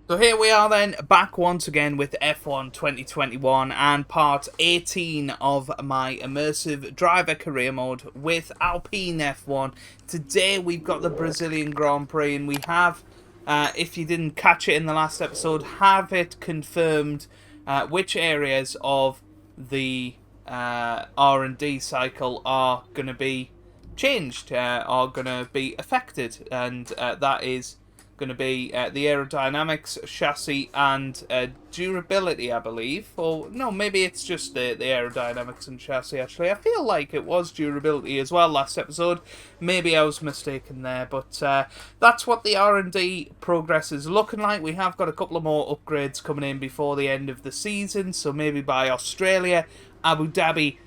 So here we are then, back once again with F1 2021 and part 18 of my Immersive Driver Career Mode with Alpine F1. Today we've got the Brazilian Grand Prix and we have, if you didn't catch it in the last episode, have it confirmed which areas of the R&D cycle are going to be changed, are going to be affected, and that is going to be the aerodynamics, chassis, and durability, I believe. Or, no, maybe it's just the aerodynamics and chassis, actually. I feel like it was durability as well last episode. Maybe I was mistaken there, but that's what the R&D progress is looking like. We have got a couple of more upgrades coming in before the end of the season, so maybe by Australia, Abu Dhabi,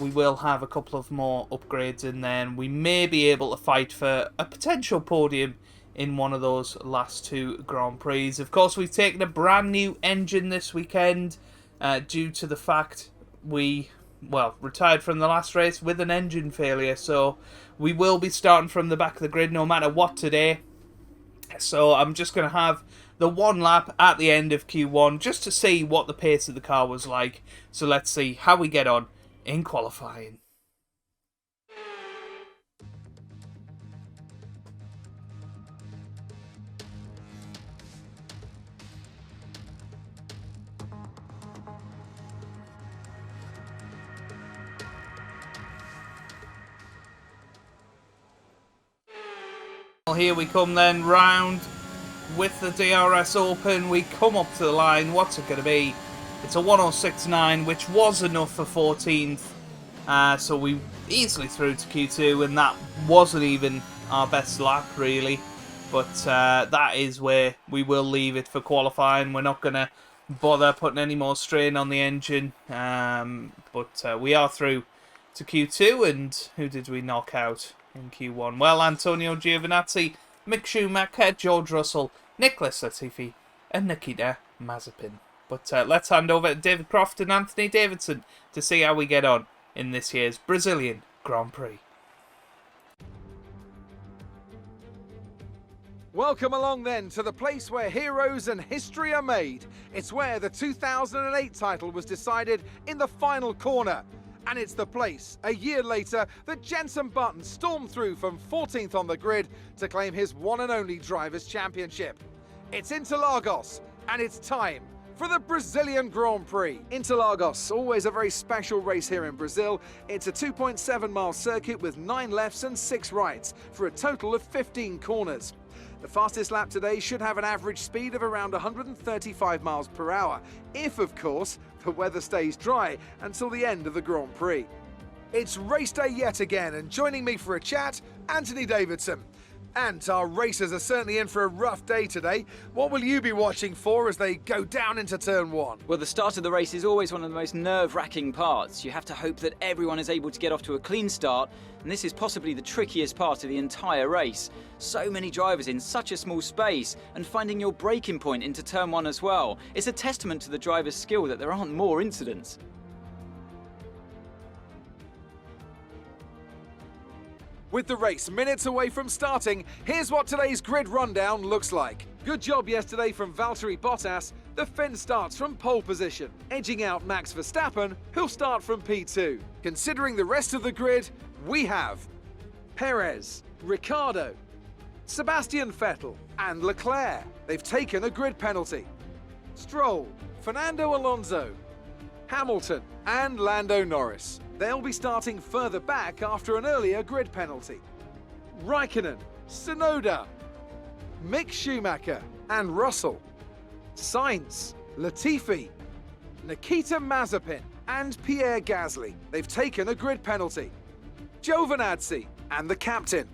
we will have a couple of more upgrades in there, and we may be able to fight for a potential podium in one of those last two Grand Prix. Of course, we've taken a brand new engine this weekend due to the fact we, retired from the last race with an engine failure. So we will be starting from the back of the grid no matter what today. So I'm just going to have the one lap at the end of Q1 just to see what the pace of the car was like. So let's see how we get on in qualifying. Here we come then, round with the DRS open. We come up to the line. What's it going to be? It's a 106.9, which was enough for 14th. So we easily through to Q2, and that wasn't even our best lap, really. But that is where we will leave it for qualifying. We're not going to bother putting any more strain on the engine. But we are through to Q2, and who did we knock out in Q1? Well, Antonio Giovinazzi, Mick Schumacher, George Russell, Nicholas Latifi, and Nikita Mazepin. But let's hand over to David Croft and Anthony Davidson to see how we get on in this year's Brazilian Grand Prix. Welcome along then to the place where heroes and history are made. It's where the 2008 title was decided in the final corner. And it's the place, a year later, that Jenson Button stormed through from 14th on the grid to claim his one and only Drivers' Championship. It's Interlagos, and it's time for the Brazilian Grand Prix. Interlagos, always a very special race here in Brazil. It's a 2.7-mile circuit with 9 lefts and 6 rights for a total of 15 corners. The fastest lap today should have an average speed of around 135 miles per hour, if, of course, the weather stays dry until the end of the Grand Prix. It's race day yet again, and joining me for a chat, Anthony Davidson. And our racers are certainly in for a rough day today. What will you be watching for as they go down into turn 1? Well, the start of the race is always one of the most nerve-wracking parts. You have to hope that everyone is able to get off to a clean start, and this is possibly the trickiest part of the entire race. So many drivers in such a small space, and finding your braking point into turn 1 as well. It's a testament to the driver's skill that there aren't more incidents. With the race minutes away from starting, here's what today's grid rundown looks like. Good job yesterday from Valterri Bottas. The Finn starts from pole position, edging out Max Verstappen, who'll start from P2. Considering the rest of the grid, we have Perez, Ricciardo, Sebastian Vettel, and Leclerc. They've taken a grid penalty. Stroll, Fernando Alonso, Hamilton, and Lando Norris. They'll be starting further back after an earlier grid penalty. Raikkonen, Tsunoda, Mick Schumacher, and Russell. Sainz, Latifi, Nikita Mazepin, and Pierre Gasly. They've taken a grid penalty. Giovinazzi and the captain.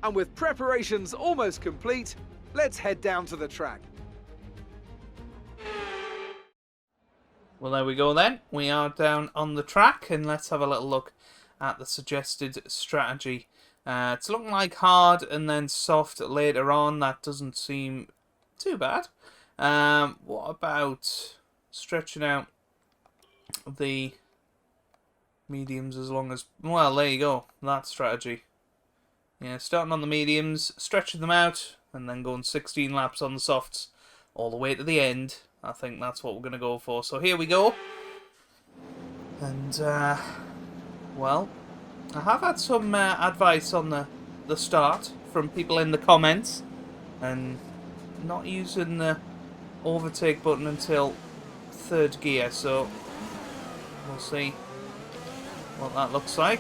And with preparations almost complete, let's head down to the track. Well, there we go then. We are down on the track, and let's have a little look at the suggested strategy. It's looking like hard and then soft later on. That doesn't seem too bad. What about stretching out the mediums as long as... Well, there you go. That strategy. Yeah, starting on the mediums, stretching them out, and then going 16 laps on the softs all the way to the end. I think that's what we're going to go for. So here we go. And, well, I have had some advice on the start from people in the comments. And not using the overtake button until 3rd gear. So we'll see what that looks like.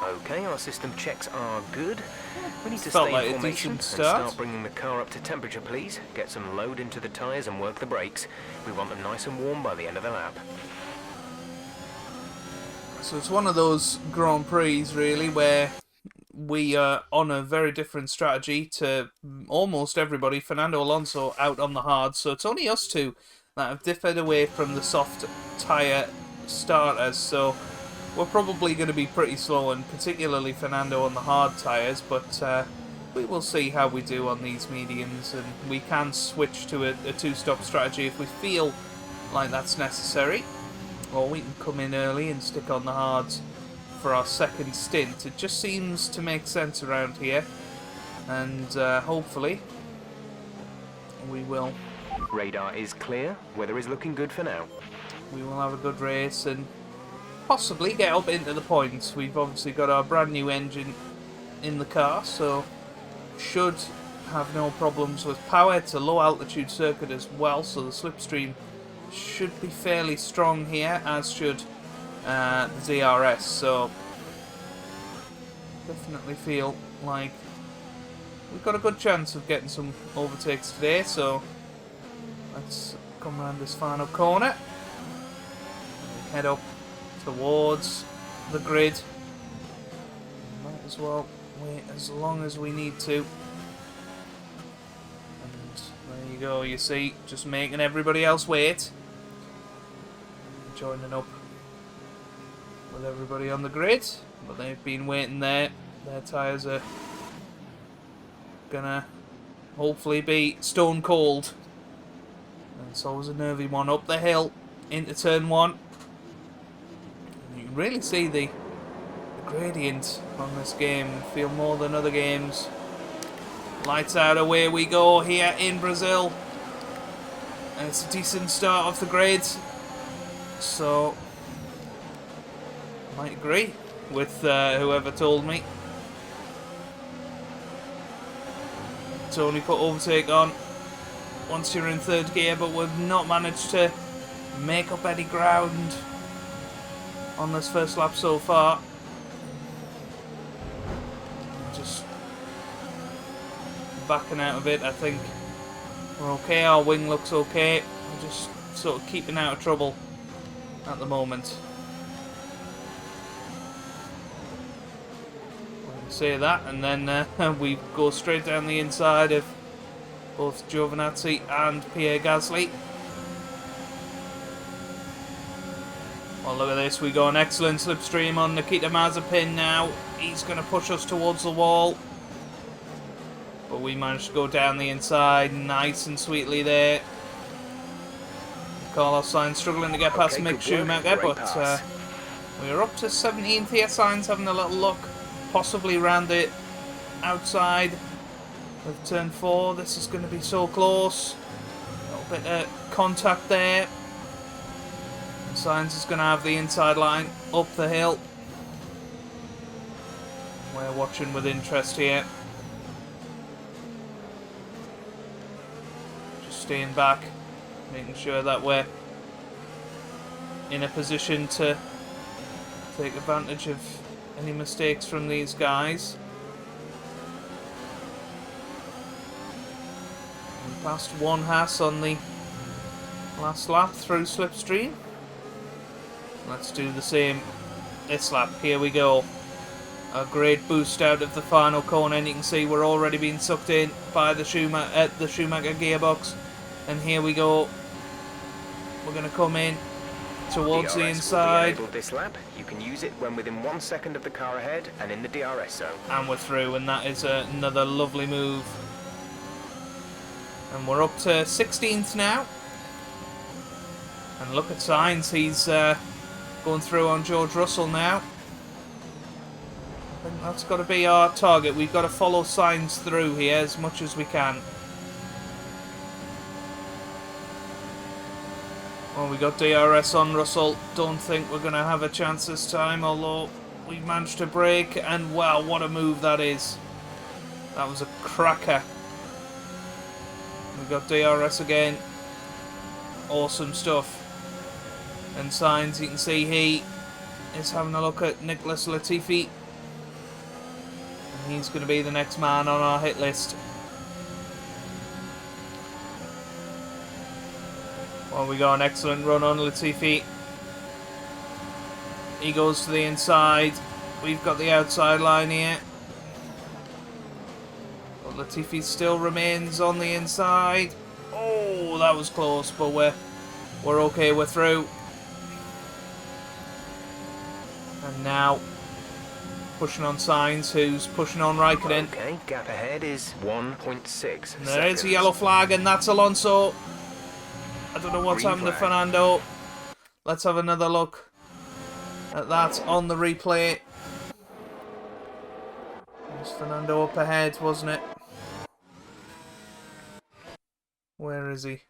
Okay, our system checks are good. We need to Felt stay like in a formation decent and start. start bringing the car up to temperature, please. Get some load into the tyres and work the brakes. We want them nice and warm by the end of the lap. So it's one of those Grand Prix, really, where we are on a very different strategy to almost everybody. Fernando Alonso out on the hard, so it's only us two that have differed away from the soft tyre starters. So we're probably going to be pretty slow, and particularly Fernando on the hard tyres, but we will see how we do on these mediums, and we can switch to a two-stop strategy if we feel like that's necessary, or we can come in early and stick on the hards for our second stint. It just seems to make sense around here, and hopefully we will. Radar is clear. Weather is looking good for now. We will have a good race and possibly get up into the points. We've obviously got our brand new engine in the car, so should have no problems with power. It's a low altitude circuit as well, so the slipstream should be fairly strong here, as should the DRS. So definitely feel like we've got a good chance of getting some overtakes today. So let's come around this final corner and head up towards the grid. Might as well wait as long as we need to. And there you go, you see, just making everybody else wait. Joining up with everybody on the grid, but they've been waiting there. Their tyres are gonna hopefully be stone cold. And it's always a nervy one up the hill into turn 1. You can really see the gradient on this game. Feel more than other games. Lights out, away we go here in Brazil. And it's a decent start off the grid. So I might agree with whoever told me to only put overtake on once you're in 3rd gear, but we've not managed to make up any ground on this first lap so far. Just backing out of it. I think we're okay. Our wing looks okay. We're just sort of keeping out of trouble at the moment. I can say that, and then we go straight down the inside of both Giovinazzi and Pierre Gasly. Well, look at this. We got an excellent slipstream on Nikita Mazepin now. He's going to push us towards the wall. But we managed to go down the inside nice and sweetly there. Carlos Sainz struggling to get past Mick Schumacher, but we're up to 17th here. Sainz having a little look, possibly round the outside of turn 4. This is going to be so close. A little bit of contact there. And Sainz is going to have the inside line up the hill. We're watching with interest here. Just staying back, making sure that we're in a position to take advantage of any mistakes from these guys. We passed one Haas on the last lap through slipstream. Let's do the same this lap. Here we go. A great boost out of the final corner, and you can see we're already being sucked in by the Schumacher gearbox. And here we go. We're going to come in towards the inside. This lap, you can use it when within 1 second of the car ahead and in the DRS zone. And we're through, and that is another lovely move. And we're up to 16th now. And look at Sainz, he's going through on George Russell now. I think that's got to be our target. We've got to follow Sainz through here as much as we can. Well, we got DRS on Russell. Don't think we're going to have a chance this time, although we managed to brake. And wow, what a move that is. That was a cracker. We got DRS again. Awesome stuff. And Sainz, you can see he is having a look at Nicholas Latifi. And he's going to be the next man on our hit list. Well, we got an excellent run on Latifi. He goes to the inside. We've got the outside line here. But Latifi still remains on the inside. Oh, that was close, but we're okay. We're through. And now pushing on Sainz, who's pushing on Raikkonen. Okay, gap ahead is 1.6. And there is a yellow flag, and that's Alonso. I don't know what's happened to Fernando. Let's have another look at that on the replay. It was Fernando up ahead, wasn't it? Where is he?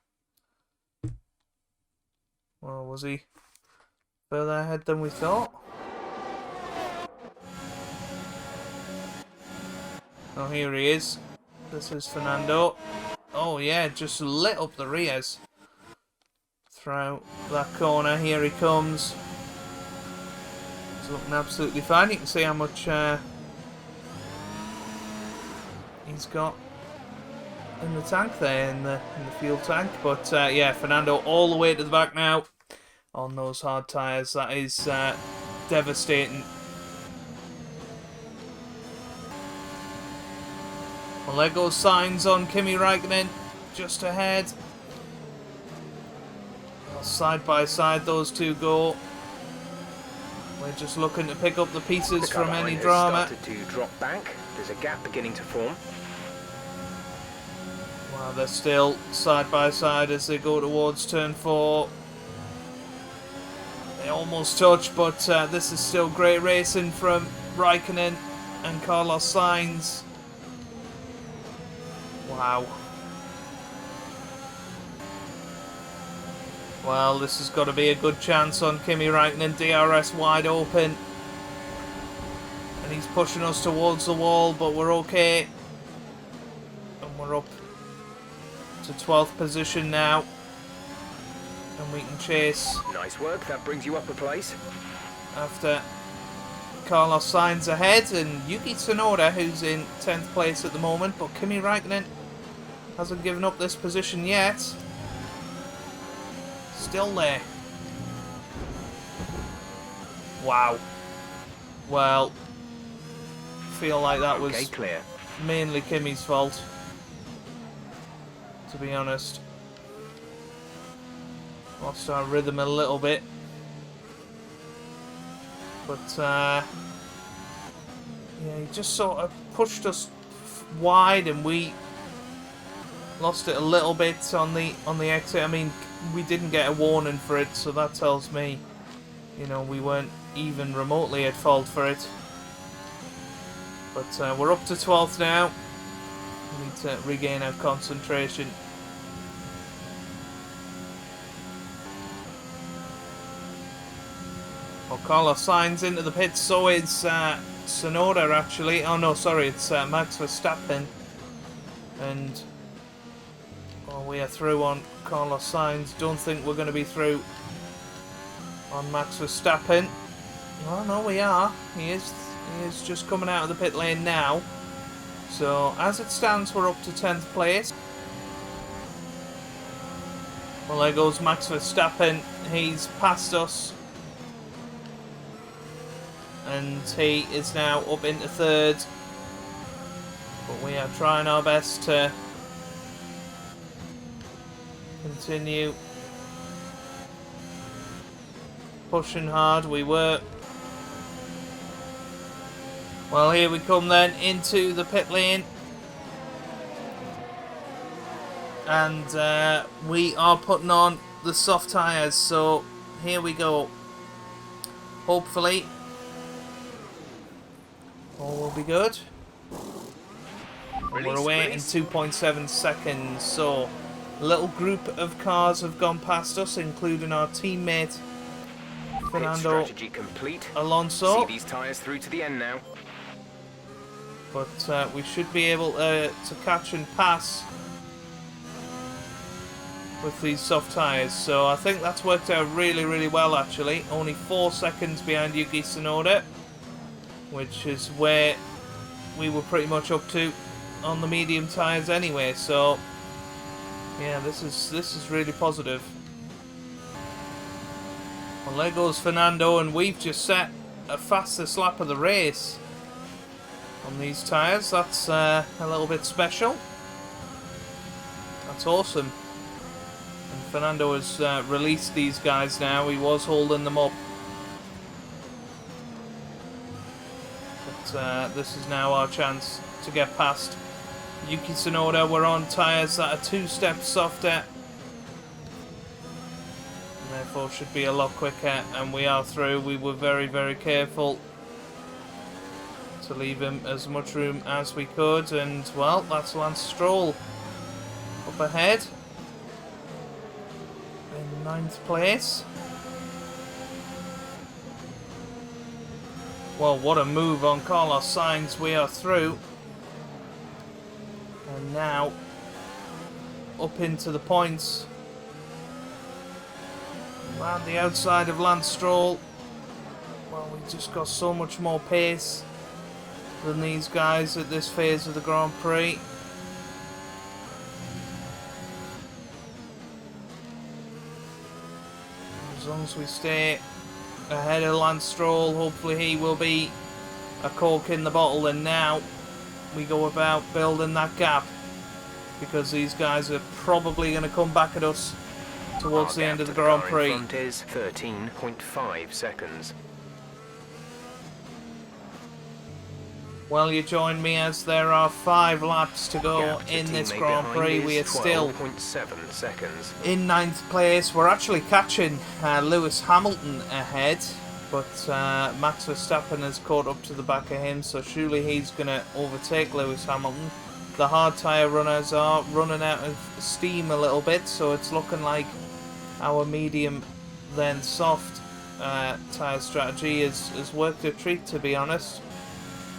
Well, was he further ahead than we thought? Oh, here he is. This is Fernando. Oh yeah, just lit up the rears. Through that corner, here he comes. He's looking absolutely fine. You can see how much he's got in the tank there, in the fuel tank. But yeah, Fernando all the way to the back now on those hard tyres. That is devastating. Well, there goes Sainz on Kimi Raikkonen, just ahead. Side by side, those two go. We're just looking to pick up the pieces from any drama. Started to drop back. There's a gap beginning to form. Wow, they're still side by side as they go towards turn 4. They almost touch, but this is still great racing from Raikkonen and Carlos Sainz. Wow. Well, this has got to be a good chance on Kimi Raikkonen. DRS wide open. And he's pushing us towards the wall, but we're okay. And we're up to 12th position now. And we can chase. Nice work, that brings you up a place. After Carlos Sainz ahead and Yuki Tsunoda, who's in 10th place at the moment. But Kimi Raikkonen hasn't given up this position yet. Still there. Wow. Well, feel like that was clear. Mainly Kimi's fault, to be honest. Lost our rhythm a little bit. But yeah, he just sort of pushed us wide and we lost it a little bit on the exit. I mean, we didn't get a warning for it, so that tells me, you know, we weren't even remotely at fault for it. But we're up to 12th now. We need to regain our concentration. Well, Carlos Sainz into the pits, so is Tsunoda actually. Oh no, sorry, it's Max Verstappen. And we are through on Carlos Sainz. Don't think we're going to be through on Max Verstappen. Oh no, we are. He is just coming out of the pit lane now. So as it stands, we're up to 10th place. Well, there goes Max Verstappen. He's passed us. And he is now up into 3rd. But we are trying our best to continue pushing hard. We were. Well, here we come then into the pit lane. And we are putting on the soft tyres. So here we go. Hopefully all will be good. We're away in 2.7 seconds. So A little group of cars have gone past us, including our teammate Fernando Strategy complete. Alonso. See these tyres through to the end now. But we should be able to catch and pass with these soft tyres. So I think that's worked out really, really well, actually. Only 4 seconds behind Yuki Tsunoda, which is where we were pretty much up to on the medium tyres anyway. So yeah, this is really positive. Well, there goes Fernando, and we've just set a fastest lap of the race on these tyres. That's a little bit special. That's awesome. And Fernando has released these guys now. He was holding them up. But this is now our chance to get past Yuki Tsunoda. We're on tyres that are 2 steps softer, and therefore should be a lot quicker, and we are through. We were very, very careful to leave him as much room as we could, and well, that's Lance Stroll up ahead in 9th place. Well, what a move on Carlos Sainz. We are through. And now up into the points. Around the outside of Lance Stroll. Well, we just got so much more pace than these guys at this phase of the Grand Prix. As long as we stay ahead of Lance Stroll, hopefully he will be a cork in the bottle. And now we go about building that gap, because these guys are probably going to come back at us towards the end of the Grand Prix. Front is 13.5 seconds. Well, you join me as there are 5 laps to go in this Grand Prix. We are still 12.7 seconds. in 9th place. We're actually catching Lewis Hamilton ahead, but Max Verstappen has caught up to the back of him, so surely he's going to overtake Lewis Hamilton. The hard tyre runners are running out of steam a little bit, so it's looking like our medium then soft tyre strategy has worked a treat, to be honest.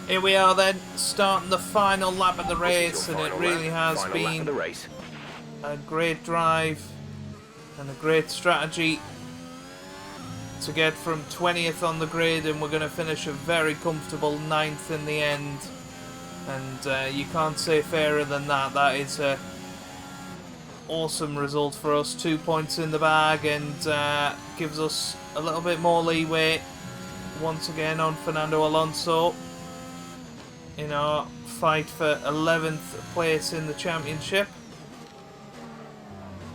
Here we are then, starting the final lap of the race, and it really has been a great drive and a great strategy to get from 20th on the grid, and we're going to finish a very comfortable 9th in the end. And you can't say fairer than that. That is a awesome result for us. 2 points in the bag, and gives us a little bit more leeway once again on Fernando Alonso in our fight for 11th place in the championship.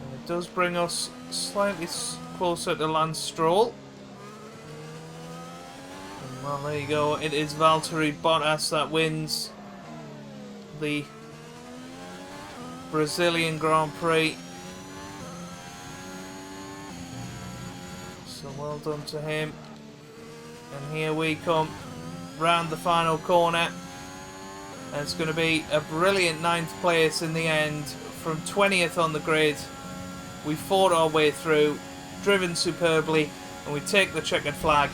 And it does bring us slightly closer to Lance Stroll. And well, there you go. It is Valtteri Bottas that wins the Brazilian Grand Prix. So well done to him. And here we come round the final corner. And it's going to be a brilliant 9th place in the end. From 20th on the grid, we fought our way through, driven superbly, and we take the checkered flag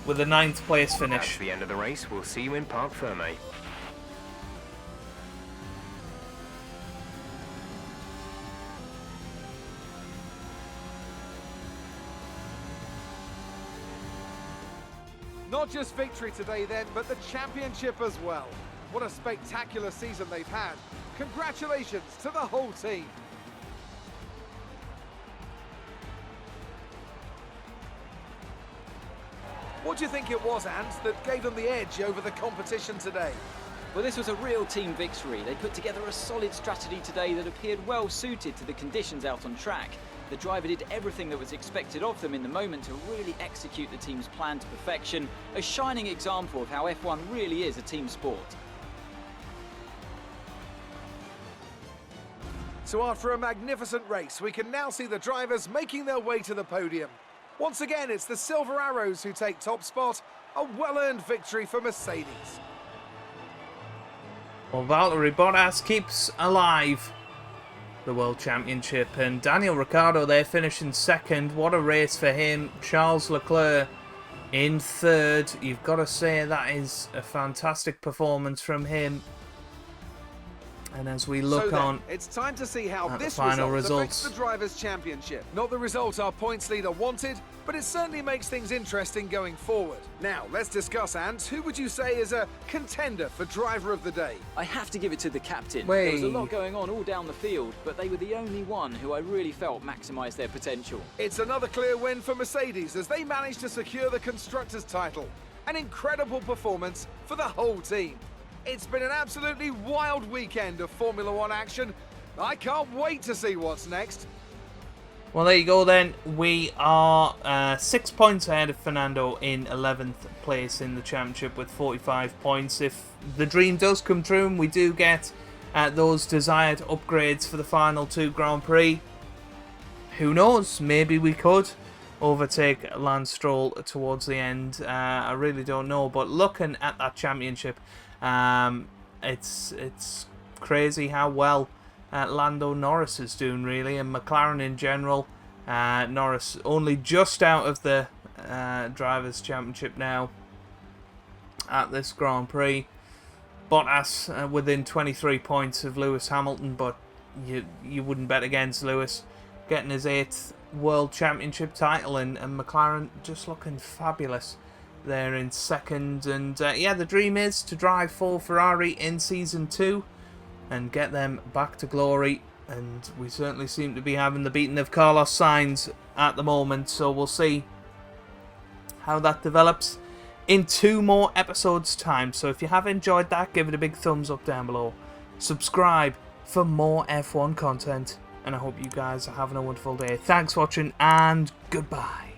with a 9th place finish. That's the end of the race. We'll see you in Parc Fermé. Not just victory today then, but the championship as well. What a spectacular season they've had. Congratulations to the whole team. What do you think it was, Ant, that gave them the edge over the competition today? Well, this was a real team victory. They put together a solid strategy today that appeared well suited to the conditions out on track. The driver did everything that was expected of them in the moment to really execute the team's plan to perfection. A shining example of how F1 really is a team sport. So after a magnificent race, we can now see the drivers making their way to the podium. Once again, it's the Silver Arrows who take top spot. A well-earned victory for Mercedes. Well, Valtteri Bottas keeps alive the World Championship. And Daniel Ricciardo there finishing second. What a race for him. Charles Leclerc in third. You've got to say that is a fantastic performance from him. And as we look on, it's time to see how this final result affects the Drivers' Championship. Not the result our points leader wanted, but it certainly makes things interesting going forward. Now, let's discuss, Ant. Who would you say is a contender for Driver of the Day? I have to give it to the captain. Wait. There was a lot going on all down the field, but they were the only one who I really felt maximised their potential. It's another clear win for Mercedes as they managed to secure the Constructors' title. An incredible performance for the whole team. It's been an absolutely wild weekend of Formula One action. I can't wait to see what's next. well, there you go then. We are 6 points ahead of Fernando in 11th place in the championship with 45 points. If the dream does come true and we do get those desired upgrades for the final 2 Grand Prix, who knows? Maybe we could overtake Lance Stroll towards the end. I really don't know. But looking at that championship, it's crazy how well Lando Norris is doing, really, and McLaren in general. Norris only just out of the Drivers' Championship now at this Grand Prix. Bottas within 23 points of Lewis Hamilton, but you wouldn't bet against Lewis getting his 8th World Championship title, and McLaren just looking fabulous there in second. And yeah, the dream is to drive for Ferrari in Season 2 and get them back to glory, and we certainly seem to be having the beating of Carlos Sainz at the moment, so we'll see how that develops in 2 more episodes time. So if you have enjoyed that, give it a big thumbs up down below, subscribe for more F1 content, and I hope you guys are having a wonderful day. Thanks for watching, and goodbye.